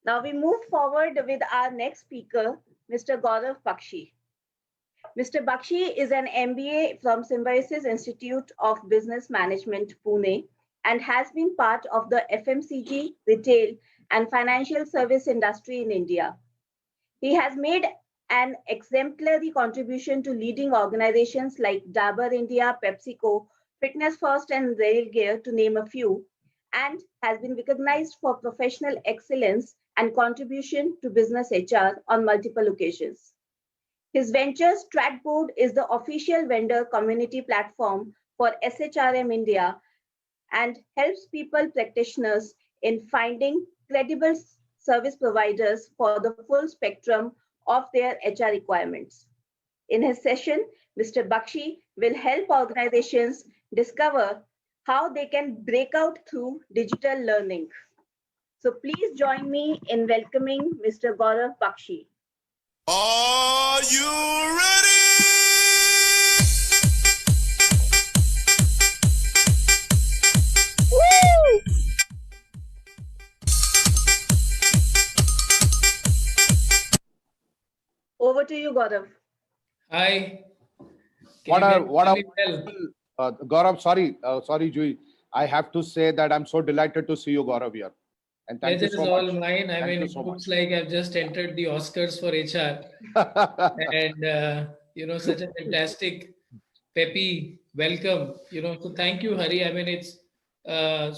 Now we move forward with our next speaker, Mr. Gaurav Bakshi. Mr. Bakshi is an MBA from Symbiosis Institute of Business Management, Pune, and has been part of the FMCG, retail, and financial service industry in India. He has made an exemplary contribution to leading organizations like Dabur India, PepsiCo, Fitness First, and Rail Gear, to name a few, and has been recognized for professional excellence and contribution to business HR on multiple occasions. His ventures Trackboard is the official vendor community platform for SHRM India and helps people practitioners in finding credible service providers for the full spectrum of their HR requirements. In his session, Mr. Bakshi will help organizations discover how they can break out through digital learning. So please join me in welcoming Mr. Gaurav Bakshi. Are you ready? Woo! Over to you, Gaurav. Hi. What a Well? Gaurav, sorry, Jui. I have to say that I'm so delighted to see you, Gaurav, here. And thank you Pleasure so is much. all mine. I Thank mean, you it so looks much. like I've just entered the Oscars for HR, and such a fantastic, peppy welcome. So thank you, Hari. I mean, it's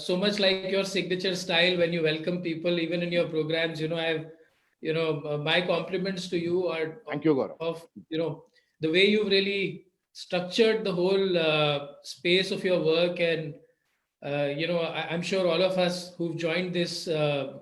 so much like your signature style when you welcome people, even in your programs. My compliments to you are Thank you, Gaurav. of the way you've really structured the whole space of your work. And I'm sure all of us who've joined this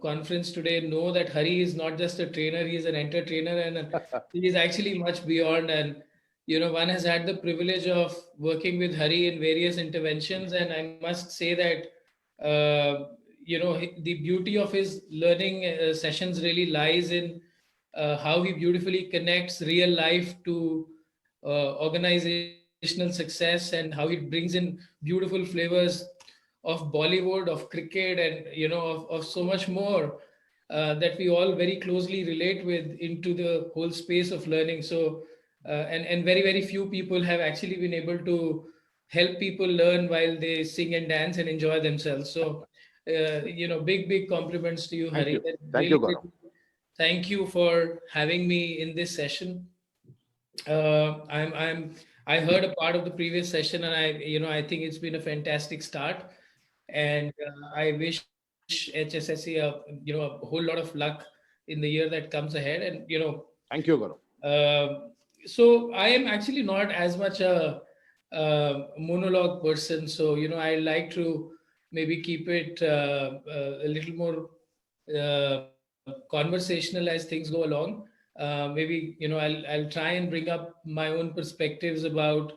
conference today know that Hari is not just a trainer, he is an entertainer, and he is actually much beyond. And one has had the privilege of working with Hari in various interventions, and I must say that the beauty of his learning sessions really lies in how he beautifully connects real life to organizational success, and how he brings in beautiful flavors of Bollywood, of cricket, and of so much more that we all very closely relate with into the whole space of learning. So, and very very few people have actually been able to help people learn while they sing and dance and enjoy themselves. So, big compliments to you, Thank Hari. you. And Thank you, really, Gaurav. thank you for having me in this session. I heard a part of the previous session, and I think it's been a fantastic start. And I wish HSSE a whole lot of luck in the year that comes ahead. And Thank you, Gaurav. so I am actually not as much a, monologue person. So I like to maybe keep it a little more conversational as things go along. Maybe I'll try and bring up my own perspectives about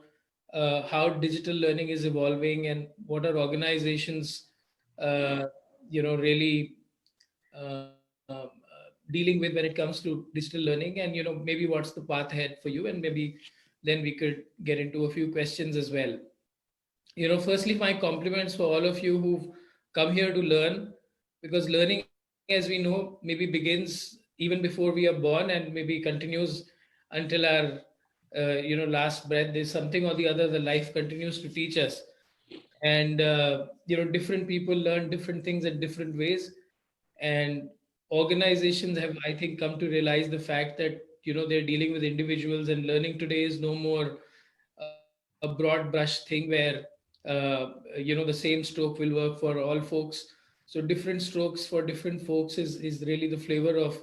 how digital learning is evolving and what are organizations really dealing with when it comes to digital learning, and maybe what's the path ahead for you, and maybe then we could get into a few questions as well. Firstly, my compliments for all of you who've come here to learn, because learning, as we know, maybe begins even before we are born and maybe continues until our last breath. There's something or the other the life continues to teach us. And different people learn different things in different ways. And organizations have, I think, come to realize the fact that they're dealing with individuals, and learning today is no more a broad brush thing where the same stroke will work for all folks. So different strokes for different folks is really the flavor of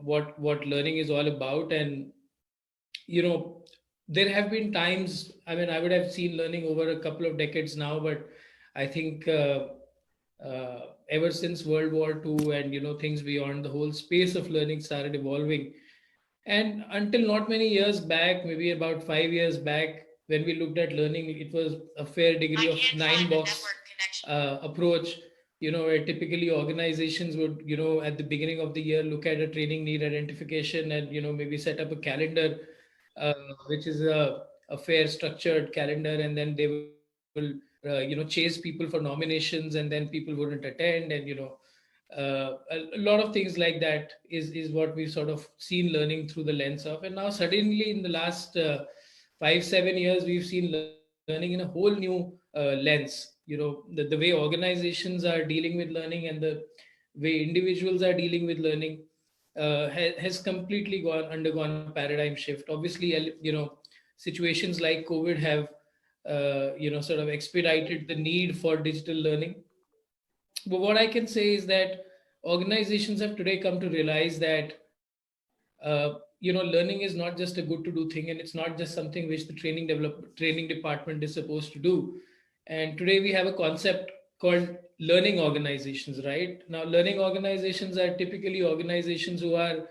what learning is all about. And you know there have been times, I mean, I would have seen learning over a couple of decades now, but I think ever since World War II, and things beyond, the whole space of learning started evolving. And until not many years back, maybe about 5 years back, when we looked at learning, it was a fair degree of nine box approach. Where typically organizations would, at the beginning of the year, look at a training need identification, and maybe set up a calendar, uh, which is a fair structured calendar, and then they will chase people for nominations, and then people wouldn't attend, and A lot of things like that is what we've sort of seen learning through the lens of. And now suddenly in the last 5-7 years, we've seen learning in a whole new lens. The way organizations are dealing with learning and the way individuals are dealing with learning has completely undergone a paradigm shift. Obviously, situations like COVID have sort of expedited the need for digital learning. But what I can say is that organizations have today come to realize that learning is not just a good to do thing, and it's not just something which the training department is supposed to do. And today we have a concept called learning organizations. Right now, learning organizations are typically organizations who are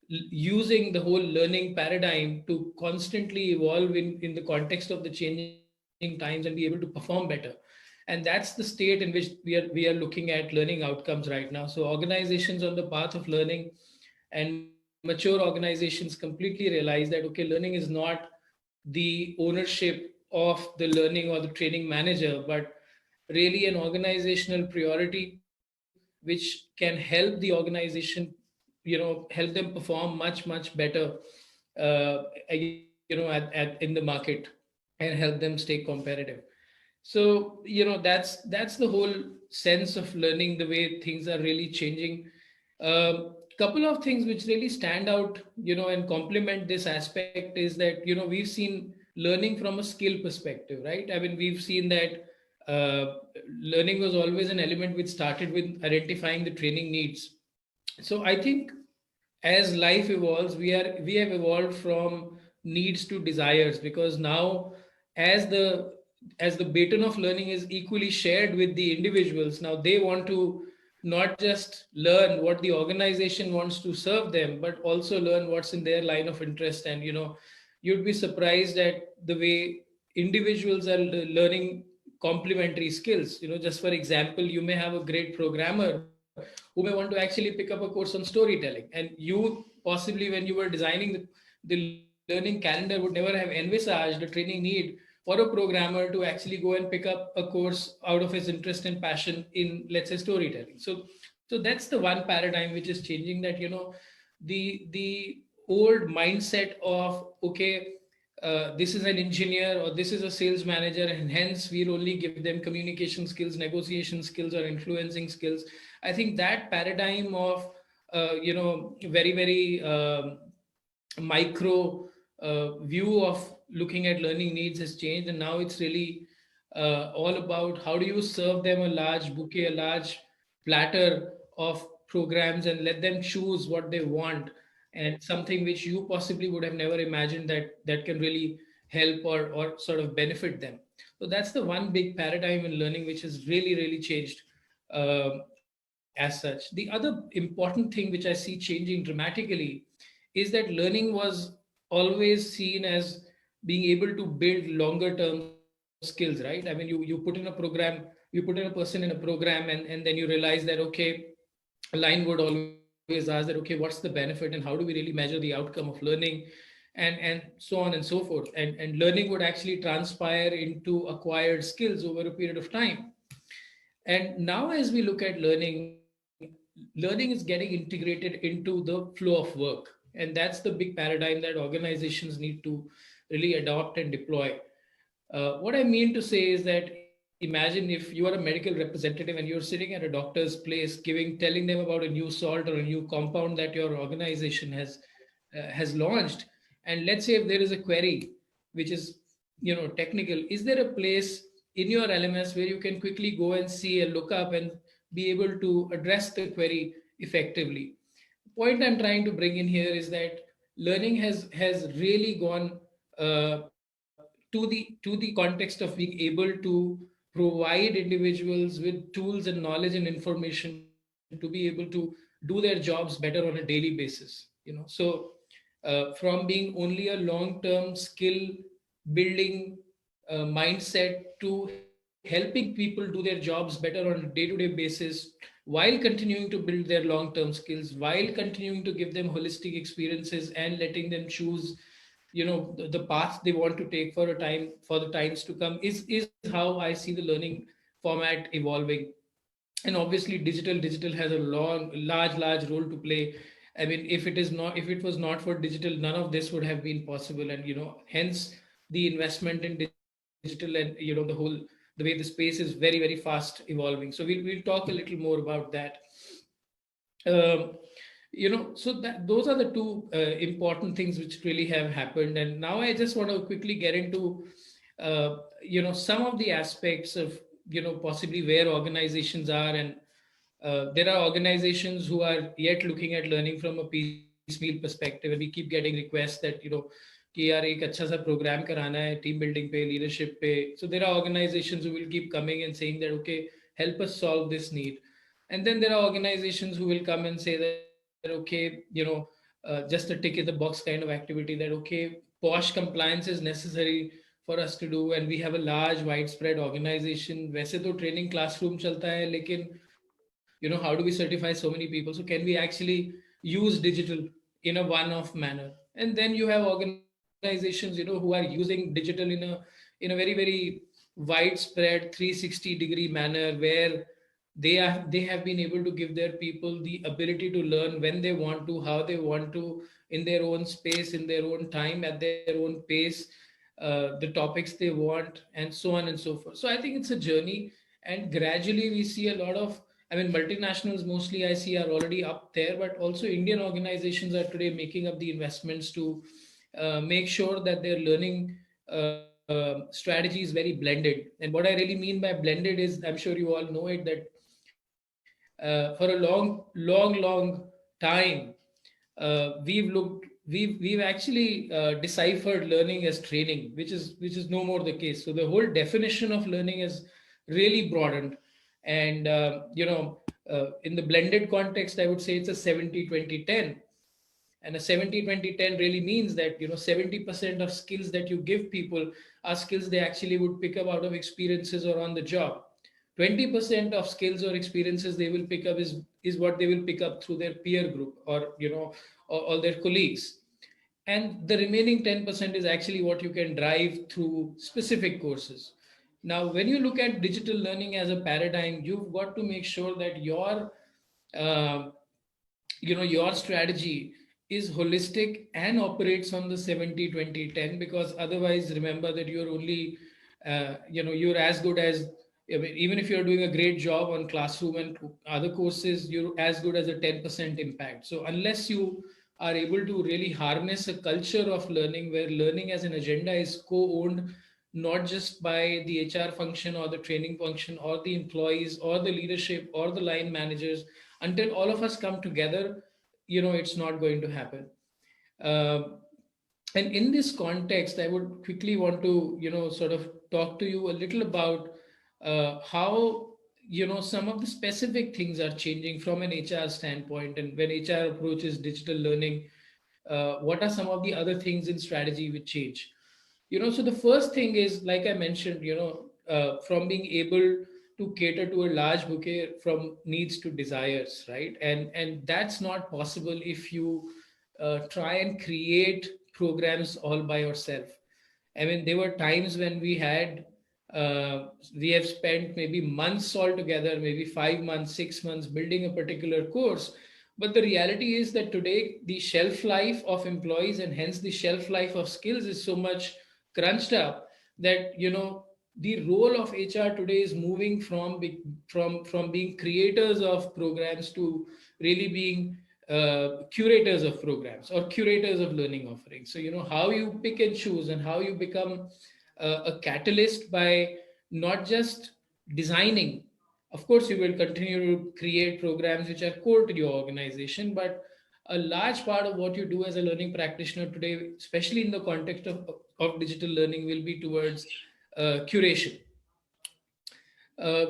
using the whole learning paradigm to constantly evolve in the context of the changing times and be able to perform better. And that's the state in which we are looking at learning outcomes right now. So organizations on the path of learning and mature organizations completely realize that, okay, learning is not the ownership of the learning or the training manager, but really an organizational priority which can help the organization, help them perform much better, in the market, and help them stay competitive. So that's the whole sense of learning, the way things are really changing. Couple of things which really stand out, and complement this aspect is that, we've seen learning from a skill perspective, right? I mean, we've seen that learning was always an element which started with identifying the training needs. So I think as life evolves, we have evolved from needs to desires, because now as the as the baton of learning is equally shared with the individuals, now they want to not just learn what the organization wants to serve them, but also learn what's in their line of interest. And you'd be surprised at the way individuals are learning complementary skills. Just for example, you may have a great programmer who may want to actually pick up a course on storytelling, and you possibly, when you were designing the learning calendar, would never have envisaged a training need for a programmer to actually go and pick up a course out of his interest and passion in, let's say, storytelling. So that's the one paradigm which is changing, that the old mindset of, okay, this is an engineer or this is a sales manager, and hence we'll only give them communication skills, negotiation skills, or influencing skills. I think that paradigm of very micro view of looking at learning needs has changed, and now it's really all about how do you serve them a large bouquet, a large platter of programs, and let them choose what they want, and something which you possibly would have never imagined that can really help or sort of benefit them. So that's the one big paradigm in learning which has really changed as such. The other important thing which I see changing dramatically is that learning was always seen as being able to build longer term skills, right? I mean, you put in a person in a program, and then you realize that, okay, a line would always ask that, okay, what's the benefit and how do we really measure the outcome of learning, and so on and so forth. And learning would actually transpire into acquired skills over a period of time. And now as we look at learning is getting integrated into the flow of work. And that's the big paradigm that organizations need to really adopt and deploy. What I mean to say is that, imagine if you are a medical representative and you're sitting at a doctor's place telling them about a new salt or a new compound that your organization has launched. And let's say if there is a query which is technical, is there a place in your LMS where you can quickly go and see and look up and be able to address the query effectively? The point I'm trying to bring in here is that learning has really gone to the context of being able to provide individuals with tools and knowledge and information to be able to do their jobs better on a daily basis. So from being only a long term skill building mindset to helping people do their jobs better on a day-to-day basis, while continuing to build their long-term skills, while continuing to give them holistic experiences and letting them choose the path they want to take for the times to come, is how I see the learning format evolving. And obviously digital has a large role to play. I mean, if it was not for digital, none of this would have been possible. And hence the investment in digital, and the way the space is very fast evolving. So we'll talk a little more about that. um, so that those are the two important things which really have happened. And now I just want to quickly get into some of the aspects of possibly where organizations are. And there are organizations who are yet looking at learning from a piecemeal perspective, and we keep getting requests that कि यार एक अच्छा सा programme कराना है team building पे, leadership पे. So there are organizations who will keep coming and saying that, okay, help us solve this need. And then there are organizations who will come and say that, okay, just a tick in the box kind of activity, that okay, posh compliance is necessary for us to do, and we have a large widespread organization. वैसे तो training classroom चलता है, लेकिन how do we certify so many people? So can we actually use digital in a one-off manner? And then you have organizations who are using digital in a very widespread 360-degree manner, where they have been able to give their people the ability to learn when they want to, how they want to, in their own space, in their own time, at their own pace, the topics they want, and so on and so forth. So I think it's a journey, and gradually we see a lot of, I mean, multinationals mostly I see are already up there, but also Indian organizations are today making up the investments to make sure that their learning strategy is very blended. And what I really mean by blended is, I'm sure you all know it, that for a long time, we've actually deciphered learning as training, which is no more the case. So the whole definition of learning is really broadened. And in the blended context, I would say it's a 70-20-10. And a 70-20-10 really means that 70% of skills that you give people are skills they actually would pick up out of experiences or on the job. 20% of skills or experiences they will pick up is what they will pick up through their peer group, or or their colleagues. And the remaining 10% is actually what you can drive through specific courses. Now, when you look at digital learning as a paradigm, you've got to make sure that uh, your strategy is holistic and operates on the 70-20-10, because otherwise, remember that you're only you're as good as, I mean, even if you're doing a great job on classroom and other courses, you're as good as a 10% impact. So unless you are able to really harness a culture of learning, where learning as an agenda is co-owned not just by the HR function or the training function or the employees or the leadership or the line managers, until all of us come together, it's not going to happen. Um and in this context, I would quickly want to sort of talk to you a little about how some of the specific things are changing from an HR standpoint. And when HR approaches digital learning, what are some of the other things in strategy which change? So the first thing is, like I mentioned, from being able to cater to a large bouquet from needs to desires, right? And that's not possible if you try and create programs all by yourself. I mean, there were times when we have spent maybe months all together, maybe 5 months, 6 months building a particular course. But the reality is that today the shelf life of employees, and hence the shelf life of skills, is so much crunched up that the role of HR today is moving from being creators of programs to really being curators of programs or curators of learning offerings. So how you pick and choose and how you become a catalyst by not just designing. Of course, you will continue to create programs which are core to your organization, but a large part of what you do as a learning practitioner today, especially in the context of digital learning, will be towards curation.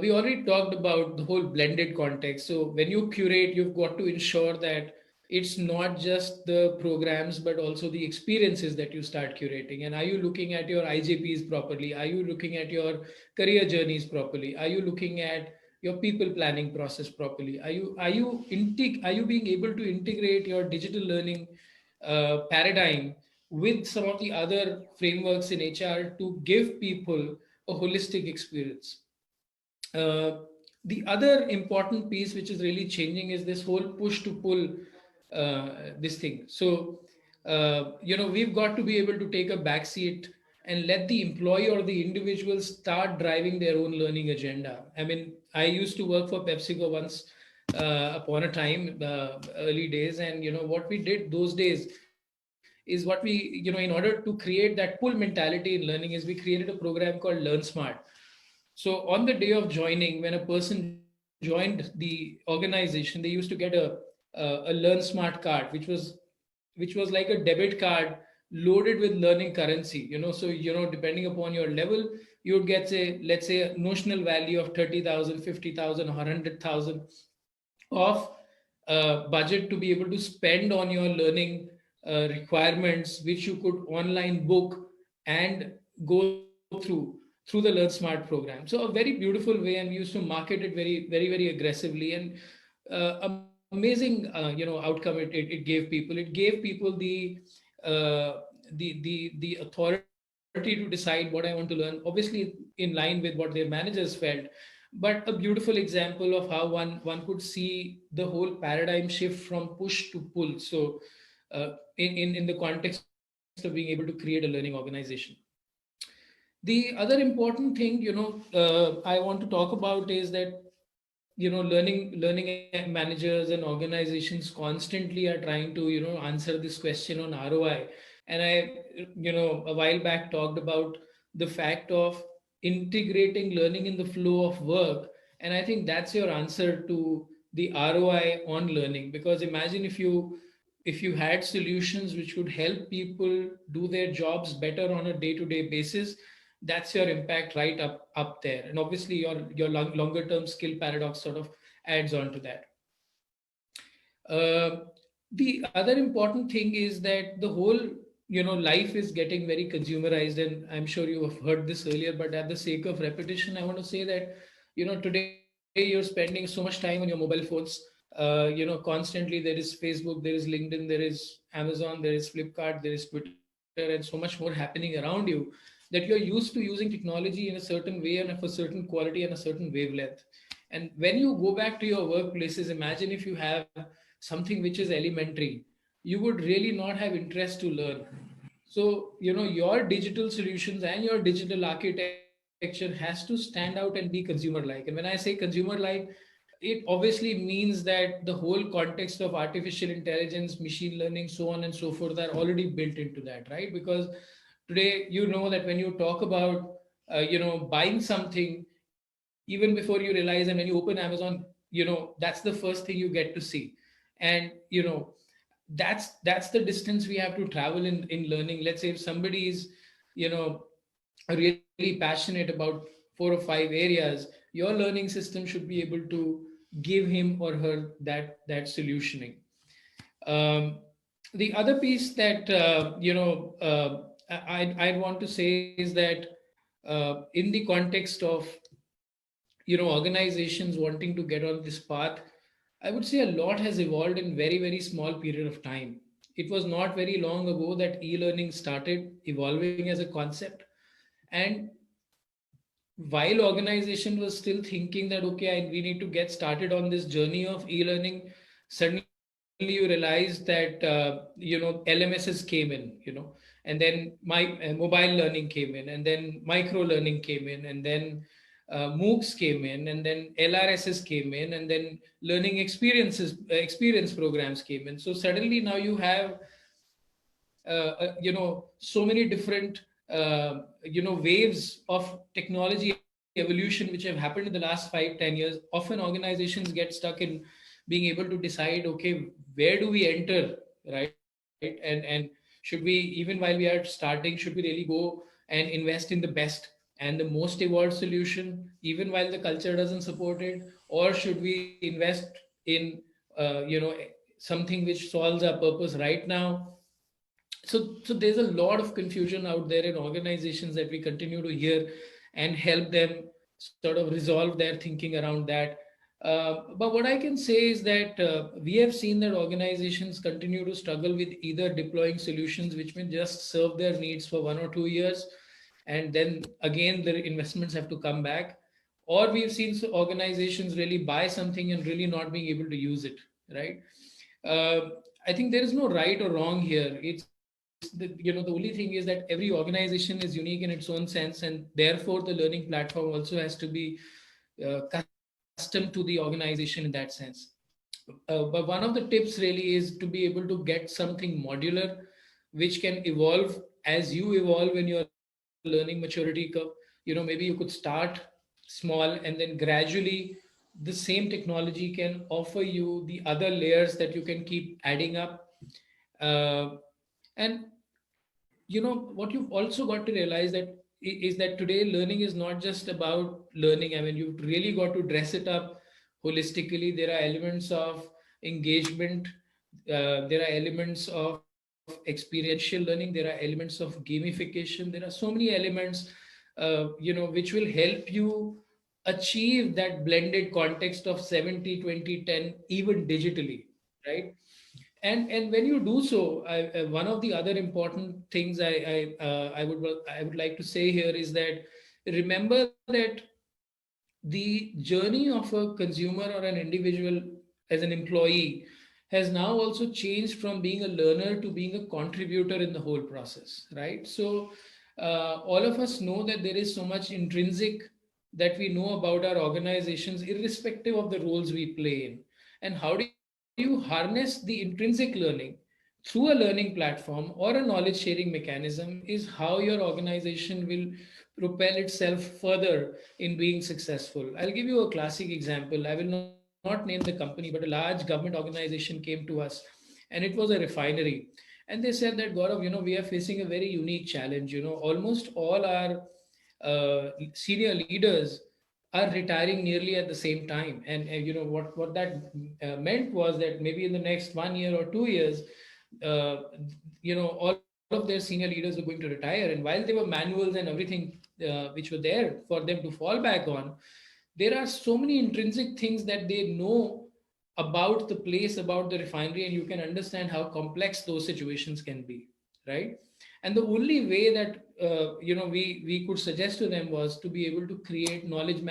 We already talked about the whole blended context. So when you curate, you've got to ensure that it's not just the programs, but also the experiences that you start curating. And are you looking at your IJPs properly? Are you looking at your career journeys properly? Are you looking at your people planning process properly? Are you being able to integrate your digital learning paradigm with some of the other frameworks in HR to give people a holistic experience? Uh, The other important piece which is really changing is this whole push to pull this thing. So, we've got to be able to take a backseat and let the employee or the individual start driving their own learning agenda. I mean, I used to work for PepsiCo once upon a time, early days, and what we did those days is what we, in order to create that pull mentality in learning, is we created a program called Learn Smart. So on the day of joining, when a person joined the organization, they used to get a Learn Smart card, which was like a debit card loaded with learning currency. So depending upon your level, you would get, say, let's say, a notional value of 30,000, 50,000, or 100,000 of budget to be able to spend on your learning requirements, which you could online book and go through the Learn Smart program. So a very beautiful way, and we used to market it very, very, very aggressively, and amazing outcome it gave people. It gave people the authority to decide what I want to learn, obviously in line with what their managers felt. But a beautiful example of how one could see the whole paradigm shift from push to pull. So in the context of being able to create a learning organization. The other important thing, I want to talk about is that, learning managers and organizations constantly are trying to, answer this question on ROI. And I, a while back talked about the fact of integrating learning in the flow of work. And I think that's your answer to the ROI on learning. Because imagine if you had solutions which would help people do their jobs better on a day-to-day basis, that's your impact right up there. And obviously longer term skill paradox sort of adds on to that. The other important thing is that the whole, life is getting very consumerized, and I'm sure you have heard this earlier, but at the sake of repetition, I want to say that, today you're spending so much time on your mobile phones. Constantly there is Facebook, there is LinkedIn, there is Amazon, there is Flipkart, there is Twitter, and so much more happening around you, that you're used to using technology in a certain way and of a certain quality and a certain wavelength. And when you go back to your workplaces, imagine if you have something which is elementary, you would really not have interest to learn. So, your digital solutions and your digital architecture has to stand out and be consumer like. And when I say consumer like, it obviously means that the whole context of artificial intelligence, machine learning, so on and so forth, are already built into that, right? Because today, that when you talk about, buying something, even before you realize, and when you open Amazon, that's the first thing you get to see. And, that's the distance we have to travel in learning. Let's say if somebody is, you know, really passionate about 4 or 5 areas, your learning system should be able to give him or her that solutioning. The other piece that I want to say is that in the context of organizations wanting to get on this path, I would say a lot has evolved in very small period of time. It was not very long ago that e-learning started evolving as a concept. And while organization was still thinking that, okay, we need to get started on this journey of e-learning, suddenly you realize that LMSs came in, and then my mobile learning came in, and then micro learning came in, and then MOOCs came in, and then LRSs came in, and then learning experience programs came in. So suddenly now you have so many different waves of technology evolution which have happened in the last 5-10 years. Often organizations get stuck in being able to decide, okay, where do we enter, right? And should we, even while we are starting, should we really go and invest in the best and the most evolved solution even while the culture doesn't support it, or should we invest in something which solves our purpose right now? So there's a lot of confusion out there in organizations that we continue to hear and help them sort of resolve their thinking around that. But what I can say is that we have seen that organizations continue to struggle with either deploying solutions which may just serve their needs for 1 or 2 years, and then again their investments have to come back, or we've seen organizations really buy something and really not being able to use it, right? uh, I think there is no right or wrong here. It's the only thing is that every organization is unique in its own sense, and therefore the learning platform also has to be custom to the organization in that sense. But one of the tips really is to be able to get something modular, which can evolve as you evolve in your learning maturity curve. Maybe you could start small, and then gradually the same technology can offer you the other layers that you can keep adding up. And what you've also got to realize is that today learning is not just about learning. I mean, you've really got to dress it up holistically. There are elements of engagement, there are elements of experiential learning, there are elements of gamification, there are so many elements which will help you achieve that blended context of 70-20-10, even digitally, right? And when you do so, one of the other important things I would like to say here is that remember that the journey of a consumer or an individual as an employee has now also changed from being a learner to being a contributor in the whole process, right? So all of us know that there is so much intrinsic that we know about our organizations, irrespective of the roles we play in. And how do you harness the intrinsic learning through a learning platform or a knowledge sharing mechanism is how your organization will propel itself further in being successful. I'll give you a classic example. I will not name the company, but a large government organization came to us, and it was a refinery. And they said that, Gaurav, we are facing a very unique challenge. Almost all our senior leaders are retiring nearly at the same time. And what that meant was that maybe in the next 1 year or 2 years, uh, all of their senior leaders were going to retire. And while there were manuals and everything which were there for them to fall back on, there are so many intrinsic things that they know about the place, about the refinery, and you can understand how complex those situations can be, right? And the only way that we could suggest to them was to be able to create knowledge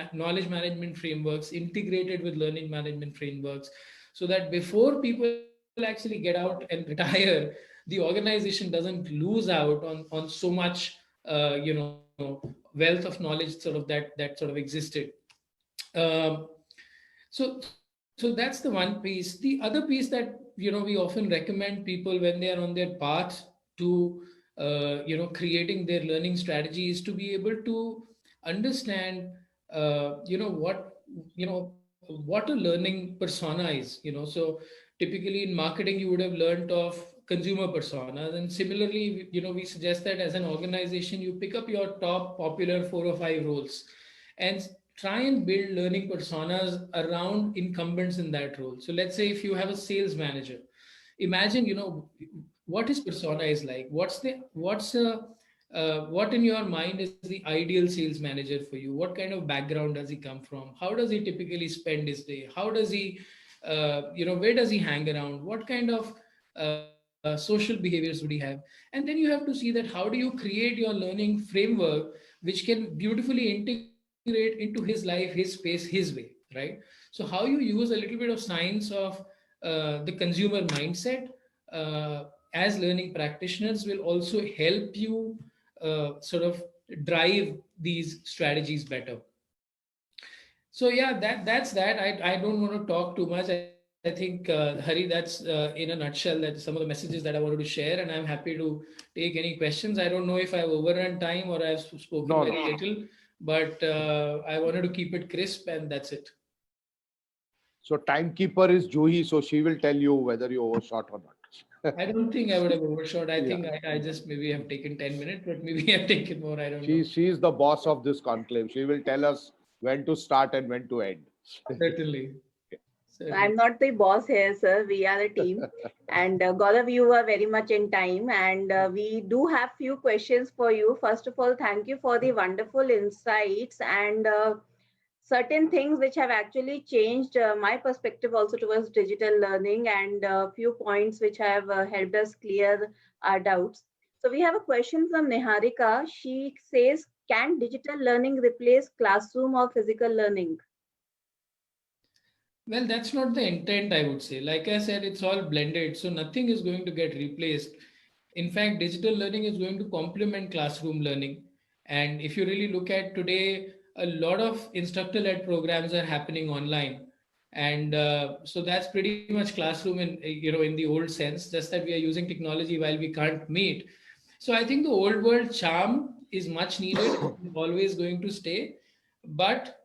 management frameworks integrated with learning management frameworks, so that before people actually get out and retire, the organization doesn't lose out on so much wealth of knowledge that sort of existed. um, so that's the one piece. The other piece that we often recommend people when they are on their path to creating their learning strategy is to be able to understand what a learning persona is. Typically in marketing you would have learned of consumer personas, and similarly we suggest that as an organization you pick up your top popular 4 or 5 roles and try and build learning personas around incumbents in that role. So let's say if you have a sales manager, imagine what his persona is like. What in your mind is the ideal sales manager for you? What kind of background does he come from? How does he typically spend his day? How does he where does he hang around? What kind of social behaviors would he have? And then you have to see that how do you create your learning framework which can beautifully integrate into his life, his space, his way, right? So how you use a little bit of science of the consumer mindset as learning practitioners will also help you sort of drive these strategies better. So yeah, that's that. I don't want to talk too much. I think Hari, that's in a nutshell that some of the messages that I wanted to share, and I'm happy to take any questions. I don't know if I've overrun time or I've spoken No, very no. little, but I wanted to keep it crisp, and that's it. So timekeeper is Juhi, so she will tell you whether you overshot or not. I don't think I would have overshot. I Yeah. think I just maybe have taken 10 minutes, but maybe I've taken more. I don't know. She's the boss of this conclave. She will tell us when to start and when to end. Certainly. I'm Certainly. not the boss here, sir. We are a team. And Gaurav, you are very much in time. And we do have few questions for you. First of all, thank you for the wonderful insights and certain things which have actually changed my perspective also towards digital learning, and a few points which have helped us clear our doubts. So we have a question from Niharika. She says, Can digital learning replace classroom or physical learning? Well, that's not the intent, I would say. Like I said, it's all blended. So nothing is going to get replaced. In fact, digital learning is going to complement classroom learning. And if you really look at today, a lot of instructor-led programs are happening online. And so that's pretty much classroom in the old sense, just that we are using technology while we can't meet. So I think the old world charm is much needed, always going to stay, but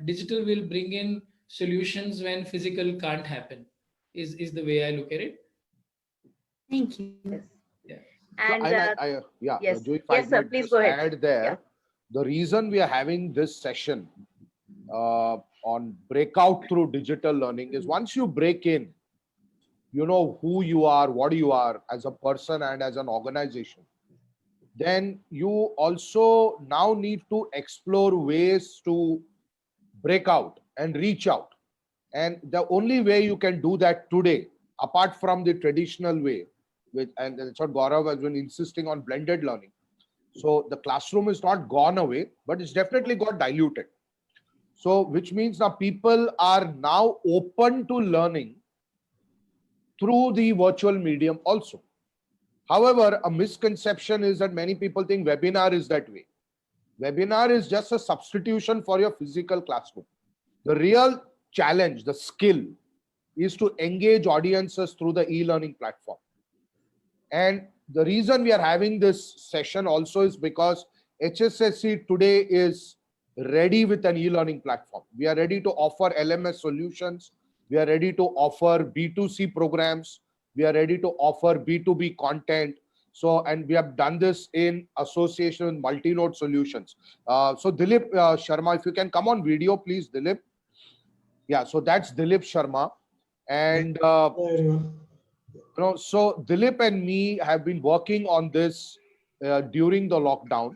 digital will bring in solutions when physical can't happen. Is the way I look at it. Thank you. Yes. Yeah. So And yeah, yes, Joy, if I yes, sir. might Please just go ahead. add there, Yeah. the reason we are having this session on breakout through digital learning is once you break in, you know who you are, what you are as a person and as an organization, then you also now need to explore ways to break out and reach out. And the only way you can do that today, apart from the traditional way, and that's what Gaurav has been insisting on, blended learning. So the classroom is not gone away, but it's definitely got diluted. So which means now people are now open to learning through the virtual medium also. However, a misconception is that many people think webinar is that way. Webinar is just a substitution for your physical classroom. The real challenge, the skill, is to engage audiences through the e-learning platform. And the reason we are having this session also is because HSSE today is ready with an e-learning platform. We are ready to offer LMS solutions. We are ready to offer B2C programs. We are ready to offer B2B content. So, and we have done this in association with multi-node solutions. So Dilip Sharma, if you can come on video, please, Dilip. Yeah, so that's Dilip Sharma. And so Dilip and me have been working on this during the lockdown,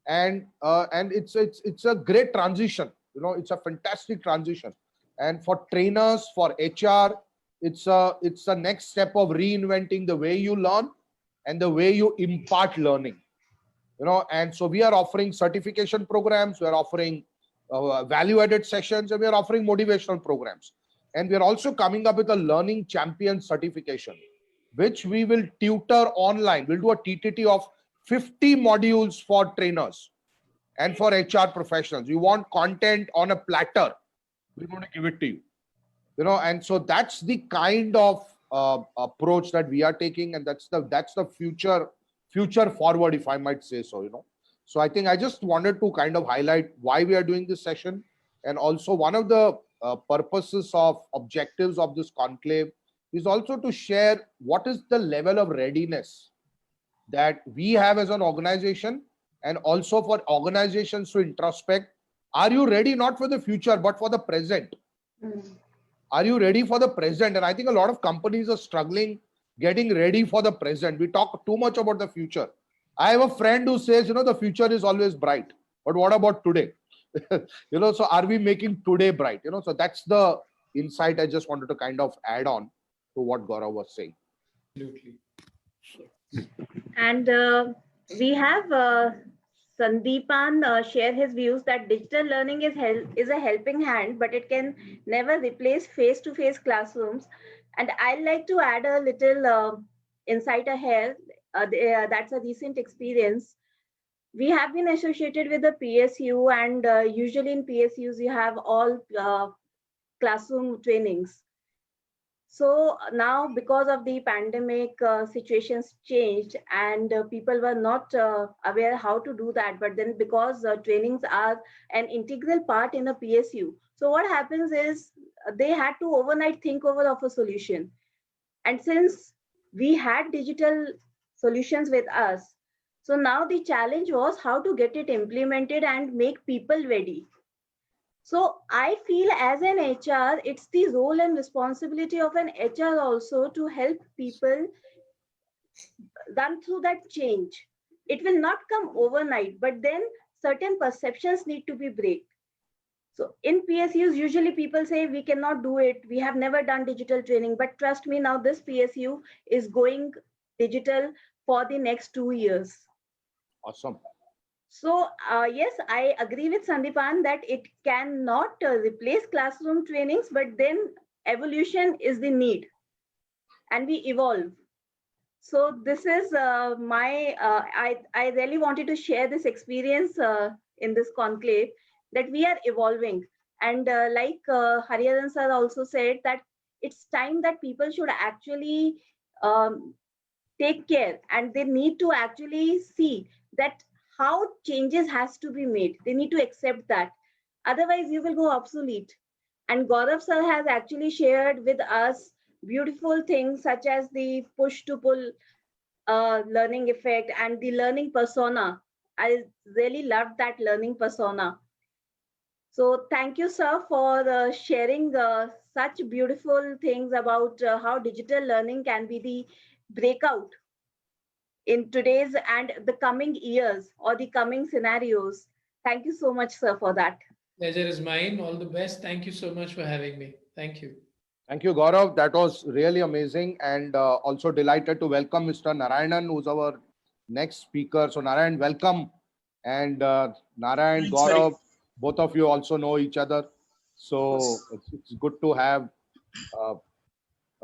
and it's a great transition. It's a fantastic transition, and for trainers, for HR, it's a next step of reinventing the way you learn and the way you impart learning. And so we are offering certification programs, we are offering value-added sessions, and we are offering motivational programs. And we are also coming up with a learning champion certification, which we will tutor online. We'll do a TTT of 50 modules for trainers and for HR professionals. You want content on a platter, we're going to give it to you. And so that's the kind of approach that we are taking, and that's the future forward, if I might say so. So I think I just wanted to kind of highlight why we are doing this session, and also one of the purposes of objectives of this conclave is also to share what is the level of readiness that we have as an organization, and also for organizations to introspect. Are you ready not for the future but for the present? Are you ready for the present? And I think a lot of companies are struggling getting ready for the present. We talk too much about the future. I have a friend who says, the future is always bright, but what about today? So are we making today bright? So that's the insight I just wanted to kind of add on to what Gaurav was saying. Absolutely. And we have Sandeepan share his views that digital learning is a helping hand, but it can never replace face-to-face classrooms. And I'd like to add a little insight here. That's a recent experience. We have been associated with the PSU, and usually in PSUs you have all classroom trainings. So now, because of the pandemic, situations changed, and people were not aware how to do that. But then, because trainings are an integral part in a PSU, so what happens is they had to overnight think over of a solution. And since we had digital solutions with us, so now the challenge was how to get it implemented and make people ready. So I feel as an HR, it's the role and responsibility of an HR also to help people run through that change. It will not come overnight, but then certain perceptions need to be break. So in PSUs, usually people say we cannot do it. We have never done digital training, but trust me, now this PSU is going digital for the next 2 years. Awesome. So yes, I agree with Sandipan that it cannot replace classroom trainings, but then evolution is the need and we evolve. So this is I really wanted to share this experience in this conclave that we are evolving. And like Hariharan sir also said that it's time that people should actually um, take care and they need to actually see that how changes has to be made. They need to accept that. Otherwise, you will go obsolete. And Gaurav sir has actually shared with us beautiful things such as the push to pull learning effect and the learning persona. I really loved that learning persona. So thank you, sir, for sharing such beautiful things about how digital learning can be the breakout in today's and the coming years or the coming scenarios. Thank you so much, sir, for that. Pleasure is mine. All the best. Thank you so much for having me. Thank you. Thank you, Gaurav. That was really amazing. And also delighted to welcome Mr. Narayanan, who's our next speaker. So, Narayan, welcome. And Narayan, Thanks very Gaurav, both of you also know each other. So, it's good to have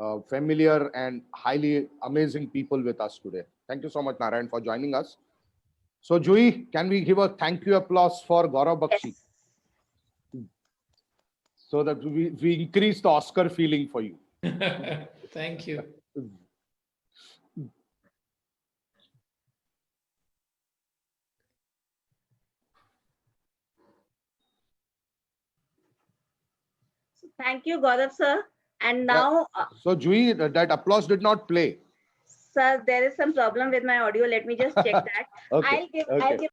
uh, familiar and highly amazing people with us today. Thank you so much, Narayan, for joining us. So, Jui, can we give a thank you applause for Gaurav Bakshi Yes. so that we increase the Oscar feeling for you? Thank you. So thank you, Gaurav, sir. And Yeah. now, So, Jui, that applause did not play. sir, there is some problem with my audio. Let me just check that. Okay. I'll give